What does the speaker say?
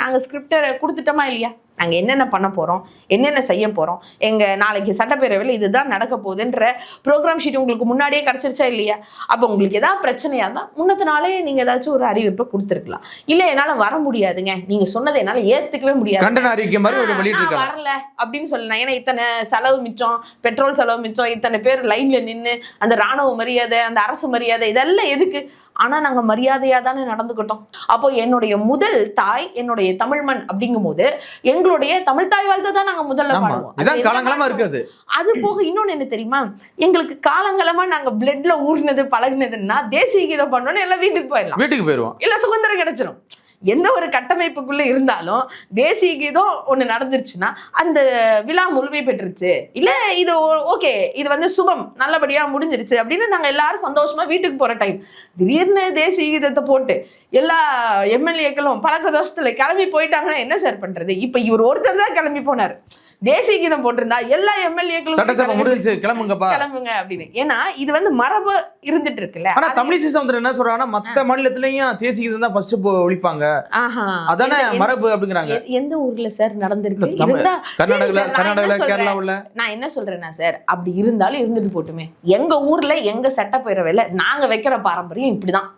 நாங்கள் ஸ்கிரிப்டை கொடுத்துட்டோமா இல்லையா, நாங்கள் என்னென்ன பண்ண போகிறோம், என்னென்ன செய்ய போகிறோம், எங்கள் நாளைக்கு சட்டப்பேரவையில் இதுதான் நடக்க போகுதுன்ற ப்ரோக்ராம் ஷீட் உங்களுக்கு முன்னாடியே கிடச்சிருச்சா இல்லையா? அப்போ உங்களுக்கு எதாவது பிரச்சனையாக இருந்தால் முன்னத்து நாளே நீங்கள் ஏதாச்சும் ஒரு அறிவிப்பை கொடுத்துருக்கலாம். இல்லை என்னால் வர முடியாதுங்க, நீங்கள் சொன்னதை என்னால் ஏற்றுக்கவே முடியாது, கண்டன அறிக்கை மாதிரி வரல அப்படின்னு சொல்லலாம். ஏன்னா இத்தனை செலவு மிச்சம், பெட்ரோல் செலவு மிச்சம், இத்தனை பேர் லைனில் நின்று அந்த ராணுவ மரியாதை, அந்த அரசு மரியாதை, இதெல்லாம் எதுக்கு? ஆனா நாங்க மரியாதையா தானே நடந்துக்கிட்டோம். அப்போ என்னுடைய முதல் தாய் என்னுடைய தமிழ் மண் அப்படிங்கும் போது எங்களுடைய தமிழ் தாய் வாழ்த்தை தான் நாங்க முதல்ல பாடுவோம். காலங்காலமா இருக்குது. அது போக இன்னொன்னு என்ன தெரியுமா, எங்களுக்கு காலங்காலமா நாங்க பிளட்ல ஊர்னது பழகுனதுன்னா தேசிய கீதம் பண்ணோன்னு எல்லாம் வீட்டுக்கு போயிடுவோம், இல்ல சுதந்திரம் கிடைச்சிடும். எந்த ஒரு கட்டமைப்புக்குள்ள இருந்தாலும் தேசிய கீதம் ஒண்ணு நடந்துருச்சுன்னா அந்த விழா முழுமை பெற்றுச்சு, இல்ல இது ஓகே, இது வந்து சுபம் நல்லபடியா முடிஞ்சிருச்சு அப்படின்னு நாங்க எல்லாரும் சந்தோஷமா வீட்டுக்கு போற டைம், திடீர்னு தேசிய கீதத்தை போட்டு எல்லா எம்எல்ஏக்களும் பழக்க தோஷத்துல கிளம்பி போயிட்டாங்கன்னா என்ன சார் பண்றது? இப்ப இவர் ஒருத்தர் தான் கிளம்பி போனார், தேசிய கீதம் போட்டிருந்தா எல்லா எம்எல்ஏக்களும் கிளம்புங்க அப்படின்னு. ஏன்னா இது வந்து மரபு இருந்துட்டு இருக்குல்ல. ஆனா தமிழிசை சவுந்தரன் என்ன சொல்றாங்கன்னா மத்த மாநிலத்திலயும் தேசிய கீதம் தான் ஃபர்ஸ்ட் ஒழிப்பாங்க, அதானே மரபு அப்படிங்கிறாங்க. எந்த ஊர்ல சார் நடந்திருக்கு? கர்நாடகால, கேரளாவுல. நான் என்ன சொல்றேன்னா சார், அப்படி இருந்தாலும் இருந்துட்டு போட்டுமே, எங்க ஊர்ல எங்க சட்டப்பேரவையில நாங்க வைக்கிற பாரம்பரியம் இப்படிதான்.